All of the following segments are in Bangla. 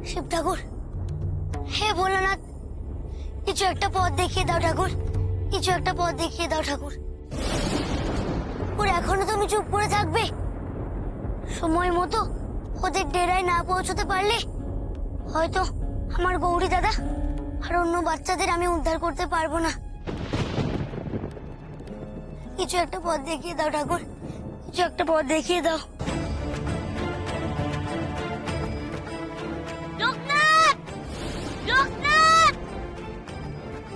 শিব ঠাকুর, হে ভোলানাথ, কিছু একটা পথ দেখিয়ে দাও ঠাকুর, কিছু একটা পথ দেখিয়ে দাও ঠাকুর। ওর এখনো তুমি চুপ করে থাকবে? সময় মতো ওদের ডেরায় না পৌঁছতে পারলে হয়তো আমার গৌরী দাদা আর অন্য বাচ্চাদের আমি উদ্ধার করতে পারবো না। কিছু একটা পথ দেখিয়ে দাও ঠাকুর, কিছু একটা পথ দেখিয়ে দাও। লোকনাথ, লোকনাথ,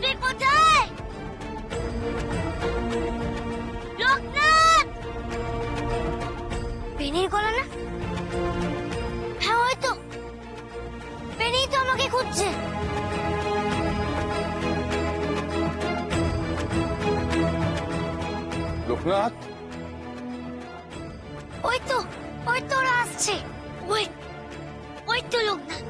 তুই কোথায়? লোকনাথ, পেনির গলা না? হ্যাঁ হয়তো পেনি তো আমাকে খুঁজছে। লোকনাথ, ওই তো ওরা আসছে। ওই ওই তো লোকনাথ।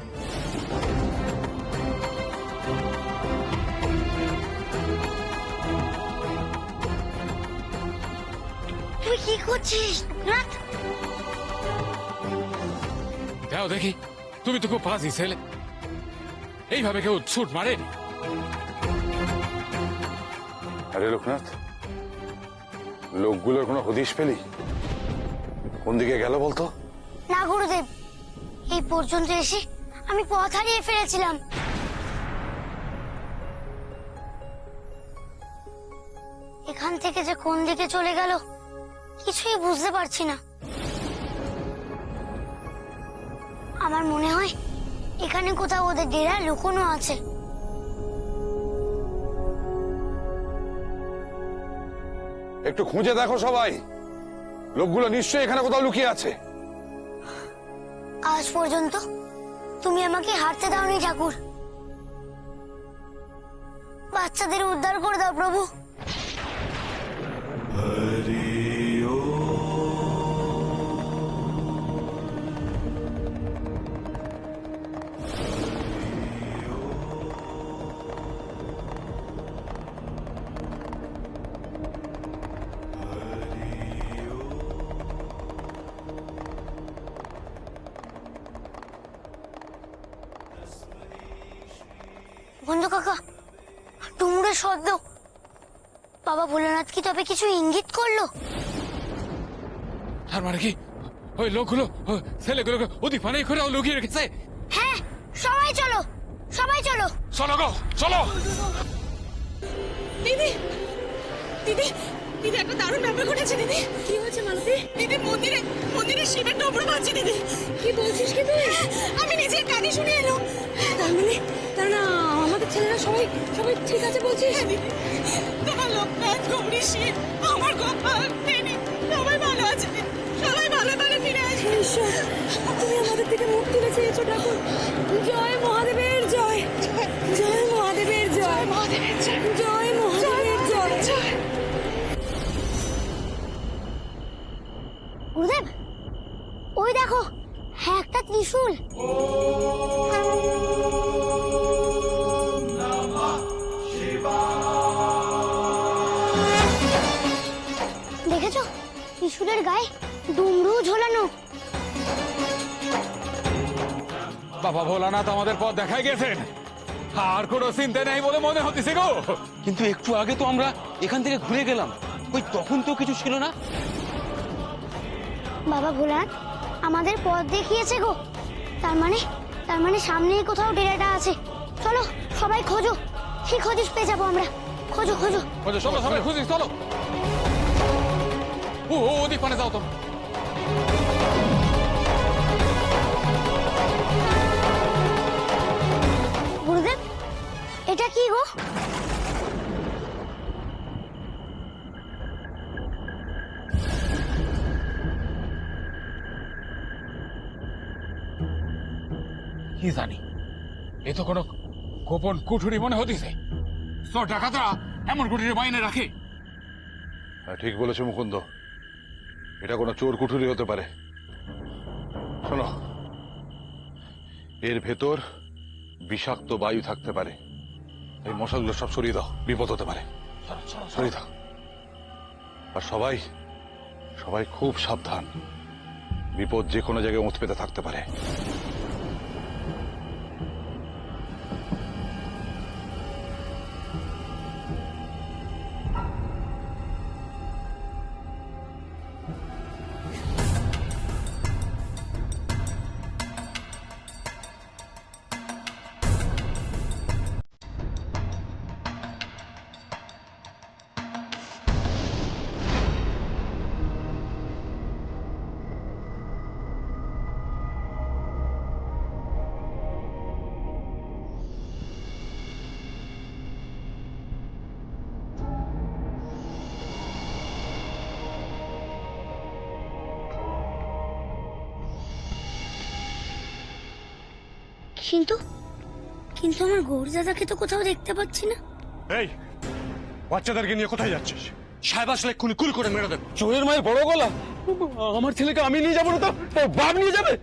তুই কি করছিস লোকনাথ? যাও দেখি, তুমি তো খুব ফাঁসি ছেলে, এইভাবে কেউ ছুট মারেনি। আরে লোকনাথ, লোকগুলোর কোনো হদিশ পেলি? কোন দিকে গেল বলতো? না গুরুদেব, এই পর্যন্ত এসে আমি পথ হারিয়ে ফেলেছিলাম। এখান থেকে যে কোন দিকে চলে গেল কিছুই বুঝতে পারছি না। আমার মনে হয় এখানে কোথাও ওদের ডেরা লুকোনো আছে। একটু খুঁজে দেখো সবাই, লোকগুলো নিশ্চয়ই এখানে কোথাও লুকিয়ে আছে। আজ পর্যন্ত তুমি আমাকে হারতে দাওনি ঠাকুর। বাচ্চাদের উদ্ধার করে দাও প্রভু। বন্ধু কাকা, ডুমুরের শব্দ। বাবা ভোলানাথ কি তবে কিছু ইঙ্গিত করলো? তার মানে কি ওই লোকগুলো ছেলেগুলোকে ওদিক পানি করে লুকিয়ে রেখেছে? হ্যাঁ, সবাই চলো, সবাই চলো। চলো গো, চলো। দিদি, দিদি, দিদি, একটা দারুণ ব্যাপার ঘটেছে দিদি। কি হয়েছে মালতী? দিদি, মন্দিরে শিবের ডমরু বাজছে দিদি। কি বলছিস কি তুই? আমি নিজের কানে শুনে এলাম। তার মানে আমাদের ছেলেরা সবাই ঠিক আছে বলছিস? দিদি, তোমার লোকনাথ, গৌরী, শিব, আমার গোপাল, পেনি সবাই ভালো আছে। সবাই ভালো ভালো ফিরে আসবে। ঈশ্বর, তুমি আমাদের থেকে মুখ তুলে চেয়েছো ঠাকুর। জয় মহাদেবের জয়, জয় মহাদেবের জয়, মহাদেবের জয়, জয় মহাদেবের জয়, জয়। গুরুদেব, ওই দেখো, হ্যাঁ একটা ত্রিশূল। দেখেছো, ত্রিশূলের গায়ে ডুমরু ঝোলানো। বাবা ভোলানাথ আমাদের পথ দেখাই গেছেন, আর কোনো চিন্তা নেই বলে মনে হতেছে গো। কিন্তু একটু আগে তো আমরা এখান থেকে ঘুরে গেলাম, ওই তখন তো কিছু ছিল না। বাবা ভোলানাথ আমাদের পথ দেখিয়েছে গো। তার মানে সামনেই কোথাও ডেরাটা আছে। চলো সবাই খোঁজো, ঠিক হদিশ পেয়ে যাবো আমরা। খোঁজো খোঁজো। চলো সবাই খুঁজি, চলো। ওদিক পানে যাও তো। গুরুদেব, এটা কি গো? কি জানি, এ তো কোনো গোপন কুঠুরি মনে হতেছে। সব ডাকাতরা এমন কুঠুরি বাইনে রাখে। ঠিক বলেছো মুকুন্দ, এটা কোনো চোর কুঠুরি হতে পারে। শোনো, এর ভেতর বিষাক্ত বায়ু থাকতে পারে। এই মশাগুলো সব সরিয়ে দাও, বিপদ হতে পারে। সরিয়ে দাও। আর সবাই সবাই খুব সাবধান, বিপদ যে কোনো জায়গায় ওঁত পেতে থাকতে পারে। কিন্তু কিন্তু আমার গৌরী দাদাকে তো কোথাও দেখতে পাচ্ছি না। এই বাচ্চাদেরকে নিয়ে কোথায় যাচ্ছিস? সাহেব আসলে এক্ষুনি কুল করে মেরে দেবে। চোরের মায়ের বড় গলা, আমার ছেলেকে আমি নিয়ে যাবো না তো তোর বাপ নিয়ে যাবে?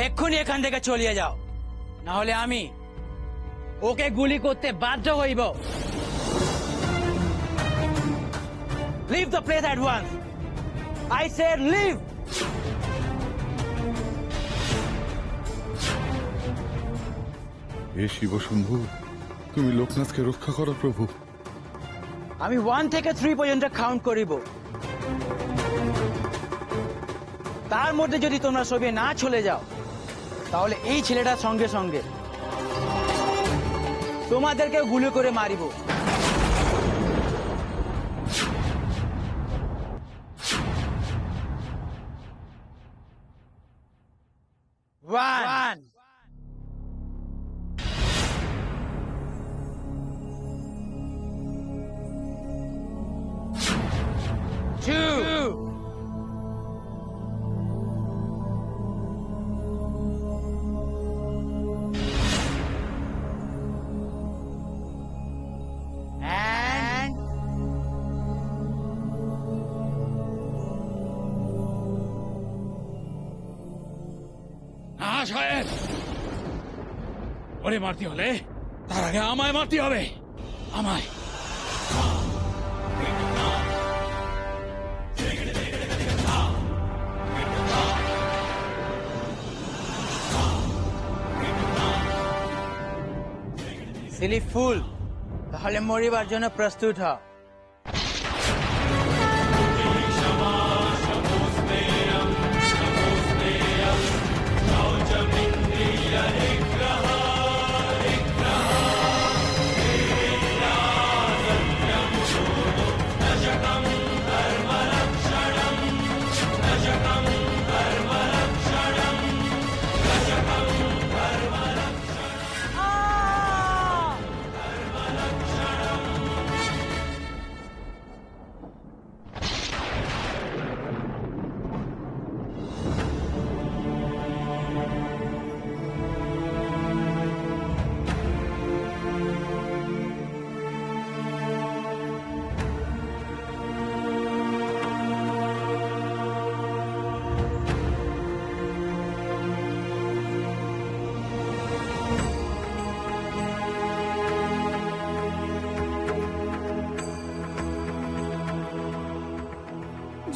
এক্ষুনি এখান থেকে চলিয়ে যাও, না হলে আমি ওকে গুলি করতে বাধ্য হইব। Leave the place at once, I said leave. হে শিব শম্ভু, তুমি লোকনাথকে রক্ষা করো প্রভু। আমি 1 থেকে 3 পর্যন্ত কাউন্ট করিব, তার মধ্যে যদি তোমরা সবে না চলে যাও তাহলে এই ছেলেটার সঙ্গে সঙ্গে তোমাদেরকে গুলি করে মারিব। 1 2 and না সাহেব, ওরে মারতে হলে তার আগে আমায় মারতে হবে, আমায়। সিলি ফুল, তাহলে মরিবার জন্য প্রস্তুত হও।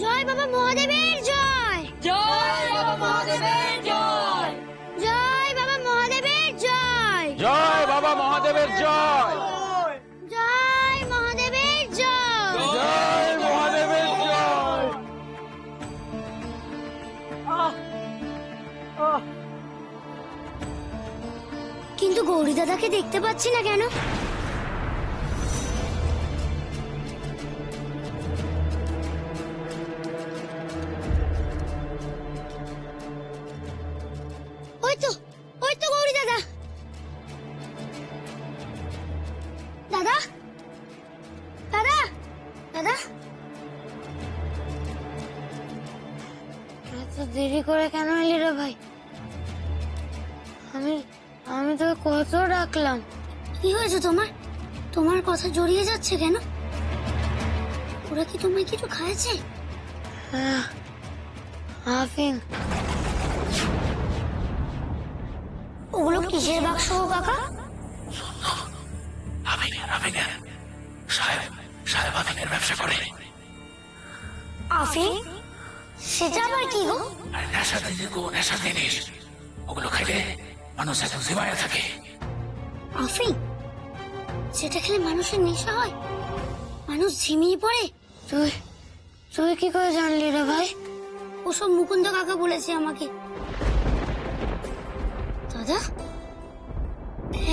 জয় বাবা মহাদেবের জয়। জয় বাবা মহাদেবের জয়। জয় বাবা মহাদেবের জয়। জয় বাবা মহাদেবের জয়। জয় মহাদেবের জয়। জয় মহাদেবের জয়। কিন্তু গৌরী দাদাকে দেখতে পাচ্ছি না কেন? ওই তো গৌরী দাদা। দাদা দাদা দাদা, এত দেরি করে কেন এলি রে ভাই? আমি তোকে কত ডাকলাম। কি হয়েছে তোমার? তোমার কথা জড়িয়ে যাচ্ছে কেন? ওরা কি তোমায় কিছু খাইছে? আফিং। ওগুলো কিসের বাক্স গো কাকা? সাহেব আফিনের ব্যবসা করে। আফিং? সেটা আবার কি গো? নেশা জিনিস, ওগুলো খাইলে মানুষ এখন জীবায় থাকে। আফিং? যেটা খেলে মানুষের নেশা হয়, মানুষ ঝিমিয়ে পড়ে। তুই তুই কি করে জানলি রে ভাই? ওসব মুকুন্দ কাকা বলেছে আমাকে। দাদা,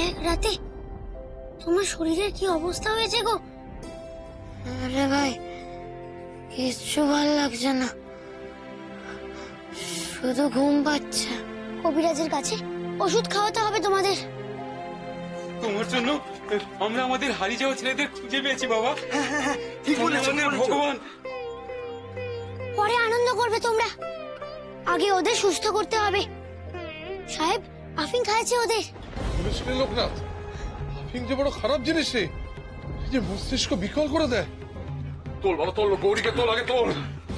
এক রাতে তোমার শরীরের কি অবস্থা হয়েছে গো? আরে ভাই, কিচ্ছু ভাল লাগছে না, শুধু ঘুম পাচ্ছে। কবিরাজের কাছে ওষুধ খাওয়াতে হবে তোমাদের। তোমার জন্য আমরা আমাদের হারিয়ে যাওয়া ছেলেদের খুঁজে পেয়েছি বাবা। ঠিক বলেছো, ভগবান। পরে আনন্দ করবে তোমরা, আগে ওদের সুস্থ করতে হবে। সাহেব, আফিং খাইছে ওদের। শুনেছিলে লোকনাথ, আফিং যে বড় খারাপ জিনিস রে, এই যে মস্তিষ্ক বিকল করে দেয়। তোল বাবা, তোল, গৌরীকে তোল, আগে তোল।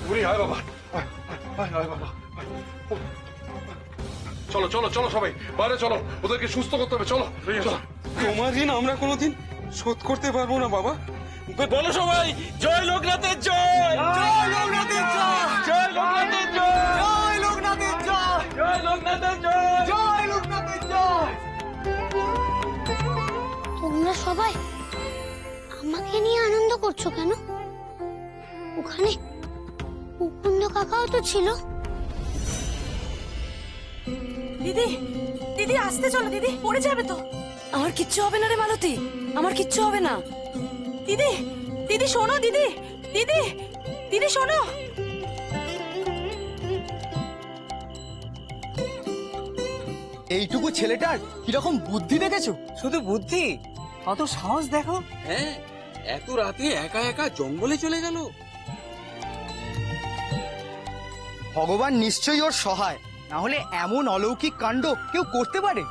গৌরী, আয় বাবা, আয়, আয়, আয় বাবা, আয়। চলো চলো চলো সবাই বাইরে চলো, ওদেরকে সুস্থ করতে হবে। চলো চলো। তোমার ঋণ আমরা কোনোদিন শোধ করতে পারবো না বাবা। বলো সবাই, জয় লোকনাথের জয়, জয় লোকনাথের জয়, জয় লোকনাথের জয়, জয় লোকনাথের জয়, জয় লোকনাথের জয়, জয় লোকনাথের জয়। তোমরা সবাই আমাকে নিয়ে আনন্দ করছো কেন? ওখানে মুকুন্দ কাকাও তো ছিল। দিদি, দিদি আসতে চলো, দিদি পড়ে যাবে তো। আমার কিচ্ছু হবে না রে মালতী, আমার কিচ্ছু হবে না। দিদি, দিদি শোনো, দিদি, দিদি, দিদি শোনো। এইটুকু ছেলেটার কিরকম বুদ্ধি দেখেছো? শুধু বুদ্ধি, কত সাহস দেখো। হ্যাঁ, এত রাতে একা একা জঙ্গলে চলে গেল। ভগবান নিশ্চয়ই ওর সহায়, না হলে এমন অলৌকিক কাণ্ড কেউ করতে পারে?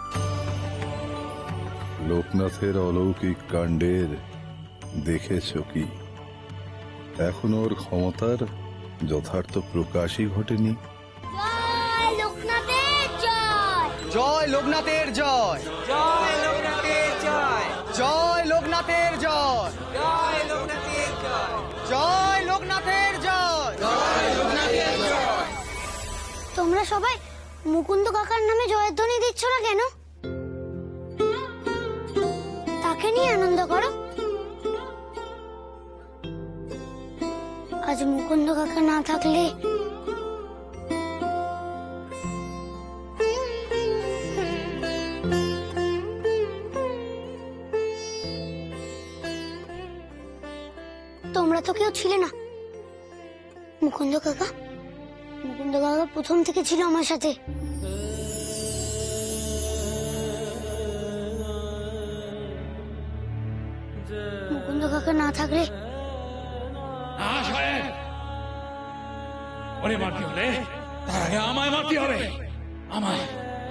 লোকনাথের অলৌকিক কাণ্ডের দেখেছ কি? এখন ওর ক্ষমতার যথার্থ প্রকাশই ঘটেনি। জয় লোকনাথের জয়, জয় লোকনাথের জয়, জয় লোকনাথের জয়, জয় লোকনাথের জয়, জয় লোকনাথের জয়, জয় লোকনাথের জয়, জয় লোকনাথের জয়। তোমরা সবাই মুকুন্দ কাকার নামে জয়ধ্বনি দিচ্ছ না কেন? তাকে নিয়ে আনন্দ করো। আজ মুকুন্দ কাকা না থাকলে তোমরা তো কেউ ছিলে না। মুকুন্দ কাকা প্রথম থেকে ছিল আমার সাথে। মুকুন্দ কাকা না থাকলে ওরে মারতে হলে তার আগে আমায় মারতে হবে, আমায়।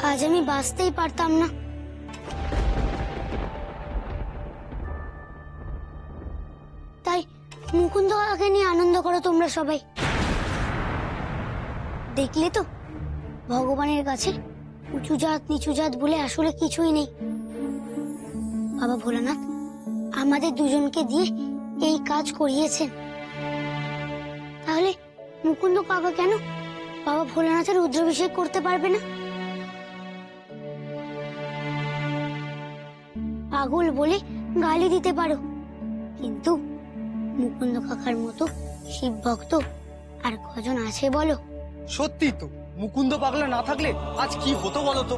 আজ আমি বাঁচতেই পারতাম না। তাই মুকুন্দ কাকাকে নিয়ে আনন্দ করো তোমরা সবাই। দেখলে তো, ভগবানের কাছে উঁচু জাত নিচু জাত বলে আসলে কিছুই নেই। বাবা ভোলানাথ আমাদের দুজনকে দিয়ে এই কাজ করিয়েছেন, তাহলে মুকুন্দ কাকা কেন বাবা ভোলানাথের রুদ্রাভিষেক করতে পারবে না? পাগল বলে গালি দিতে পারো, কিন্তু মুকুন্দ কাকার মতো শিব ভক্ত আর কজন আছে বলো? সত্যি তো, মুকুন্দ পাগলা না থাকলে আজ কি হতো বলো তো?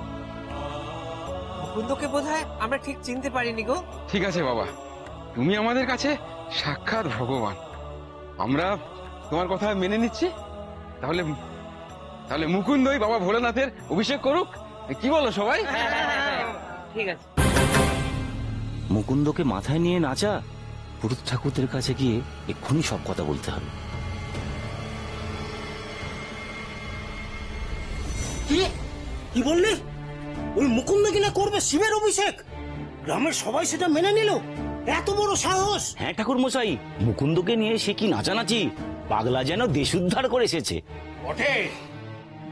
মুকুন্দকে বোধহয় আমরা ঠিক চিনতে পারিনি গো। ঠিক আছে বাবা, তুমি আমাদের কাছে সাক্ষাৎ ভগবান। আমরা তোমার কথা মেনে নিচ্ছি। তাহলে তাহলে মুকুন্দই বাবা ভোলানাথের অভিষেক করুক, কি বলো সবাই? ঠিক আছে। মুকুন্দকে মাথায় নিয়ে নাচা, পুরুত ঠাকুরদের কাছে গিয়ে এক্ষুনি সব কথা বলতে হবে। কি বললি? ওই মুকুন্দ কিনা করবে শিবের অভিষেক? গ্রামের সবাই সেটা মেনে নিল? এত বড় সাহস! হ্যাঁ ঠাকুর মশাই, মুকুন্দকে নিয়ে সে কি নাচানাচি, পাগলা যেন দেশ উদ্ধার করে এসেছে। বটে,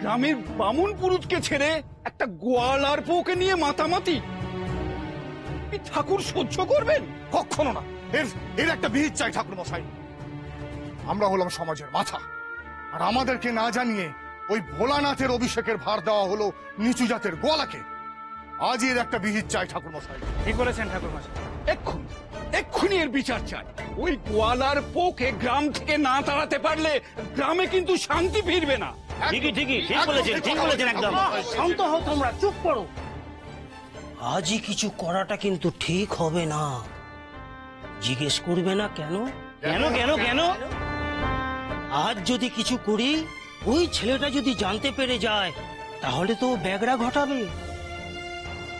গ্রামের বামুন পুরুতকে ছেড়ে একটা গোয়াল আর বউকে নিয়ে মাতামাতি ঠাকুর সহ্য করবেন? কখনো না। এর একটা বিহিত চাই ঠাকুর মশাই। আমরা হলাম সমাজের মাথা, আর আমাদেরকে না জানিয়ে ওই ভোলানাথের অভিষেকের ভার দেওয়া হলো নিচু জাতের গোয়ালাকে। আজই এর একটা বিহিত চাই ঠাকুর মশাই। ঠিক বলেছেন ঠাকুর মশাই, এক্ষুনি এক্ষুনি এর বিচার চাই। ওই গোয়ালার পোকে গ্রাম থেকে না তাড়াতে পারলে গ্রামে কিন্তু শান্তি ফিরবে না। ঠিকই ঠিকই ঠিক বলেছেন, ঠিক বলেছেন একদম। শান্ত হও তোমরা, চুপ করো। আজই কিছু করাটা কিন্তু ঠিক হবে না। জিজ্ঞেস করবে না কেন? কেন কেন কেন? আজ যদি কিছু করি, ওই ছেলেটা যদি জানতে পেরে যায়, তাহলে তো ও ব্যাগরা ঘটাবে।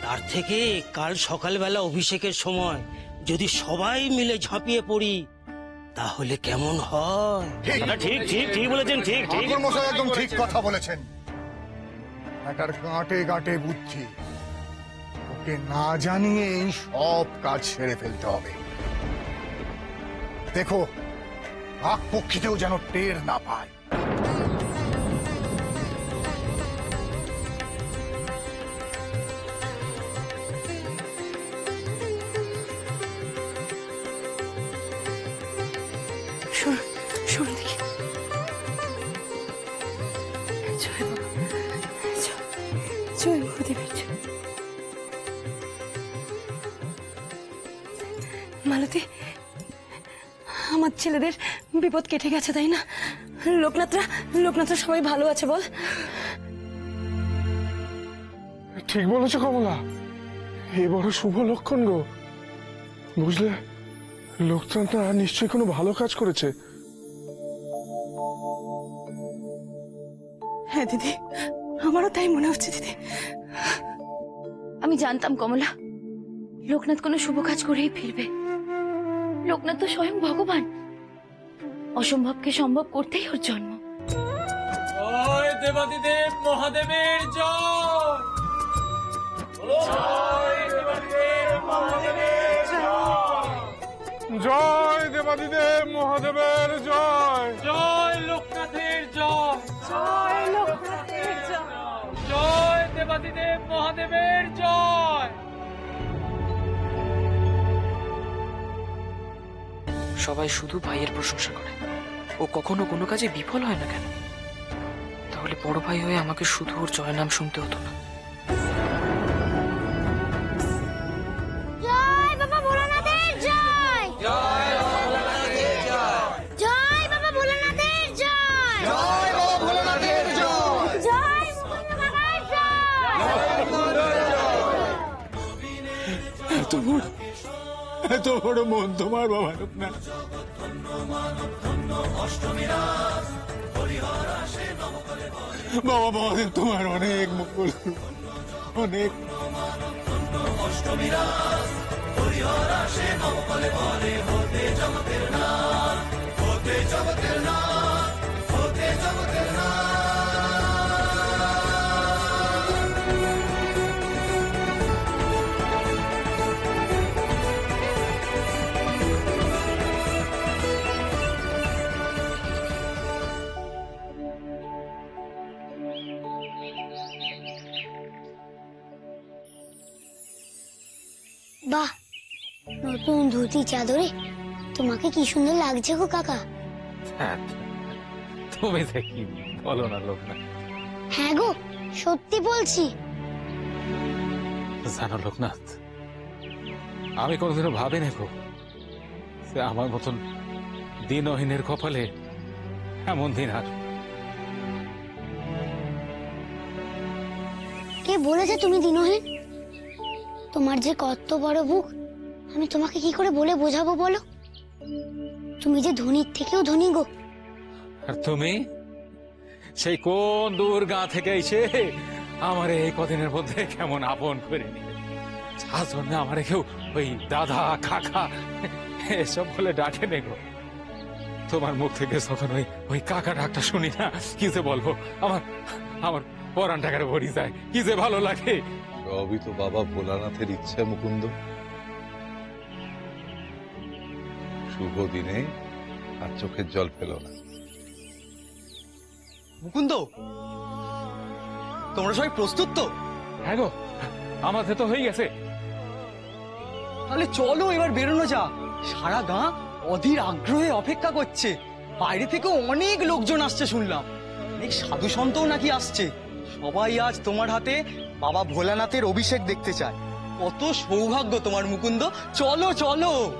তার থেকে কাল সকালবেলা অভিষেকের সময় যদি সবাই মিলে ঝাঁপিয়ে পড়ি, তাহলে কেমন হয়? ঠিক ঠিক ঠিক বলেছেন, ঠিক ঠিক। ঠাকুর মশাই একদম ঠিক কথা বলেছেন। এটার গাঁটে গাঁটে বুদ্ধি, ওকে না জানিয়েই সব কাজ সেরে ফেলতে হবে। দেখো, কাক পক্ষীতেও যেন টের না পায়। শোন দেখি। জয় বাবা, জয় গুরুদেবের জয়। মালতী, আমার ছেলেদের বিপদ কেটে গেছে তাই না? লোকনাথরা সবাই ভালো আছে বল? ঠিক বলেছো কমলা, এ বড় শুভ লক্ষণ গো। বুঝলে, লোকনাথরা নিশ্চয়ই কোনো ভালো কাজ করেছে। হ্যাঁ দিদি, আমারও তাই মনে হচ্ছে দিদি। আমি জানতাম কমলা, লোকনাথ কোনো শুভ কাজ করেই ফিরবে। লোকনাথ তো স্বয়ং ভগবান, অসম্ভবকে সম্ভব করতেই ওর জন্ম। জয় দেবাদিদেব মহাদেবের জয়। জয় দেবাদিদেব মহাদেবের জয়। জয় দেবাদিদেব মহাদেবের জয়। জয় লোকনাথের জয়। জয় লোকনাথের জয়। জয় দেবাদিদেব মহাদেবের জয়। সবাই শুধু ভাইয়ের প্রশংসা করে, ও কখনো কোনো কাজে বিফল হয় না কেন? তাহলে বড় ভাই হয়ে আমাকে শুধু ওর জয় নাম শুনতে হতো না। জয় বাবা ভোলানাথের জয়। জয় বাবা ভোলানাথের জয়। জয় বাবা ভোলানাথের জয়। জয় মুকুন্দ বাবার জয়। এত বড় মন তোমার বাবা লোকনাথ। বাবা মহাদেব তোমার অনেক মঙ্গল, অনেক। বাহ, নতুন ধুতি চাদরে তোমাকে কি সুন্দর লাগছে গো কাকা। তুমি দেখি বলো না লোকনাথ। হ্যাঁ গো, সত্যি বলছি। জানো লোকনাথ, আমি কোনোদিনও ভাবিনি গো যে আমার মতন দিনহীনের কপালে এমন দিন আসবে। কে বলেছে তুমি দিনহীন? তোমার যে কত বড় বুক, আমি তোমাকে কি করে বলে বোঝাবো বলো? তুমি যে ধনীর থেকেও ধনী গো। আর তুমি সেই কোন দূর গাঁ থেকে এসে আমার এই কদিনের মধ্যে কেমন আপন করে নিলে। যার জন্য আমার কেউ ওই দাদা কাকা এসব বলে ডাকে নে গো। তোমার মুখ থেকে যখন ওই কাকা ডাকটা শুনি না, কি যে বলবো, আমার আমার পরাণ টাকারে ভরি যায়, কি যে ভালো লাগে। সবই তো বাবা ভোলানাথের ইচ্ছা মুকুন্দ। শুভ দিনে আর চোখের জল ফেল না। মুকুন্দ, তোমরা সবাই প্রস্তুত তো? হ্যাঁ গো, আমাদের তো হয়ে গেছে। তাহলে চলো এবার বেরোনো যাক। সারা গাঁ অধীর আগ্রহে অপেক্ষা করছে। বাইরে থেকে অনেক লোকজন আসছে শুনলাম, অনেক সাধু সন্তও নাকি আসছে। সবাই আজ তোমার হাতে বাবা ভোলানাথের অভিষেক দেখতে চায়। কত সৌভাগ্য তোমার মুকুন্দ, চলো চলো।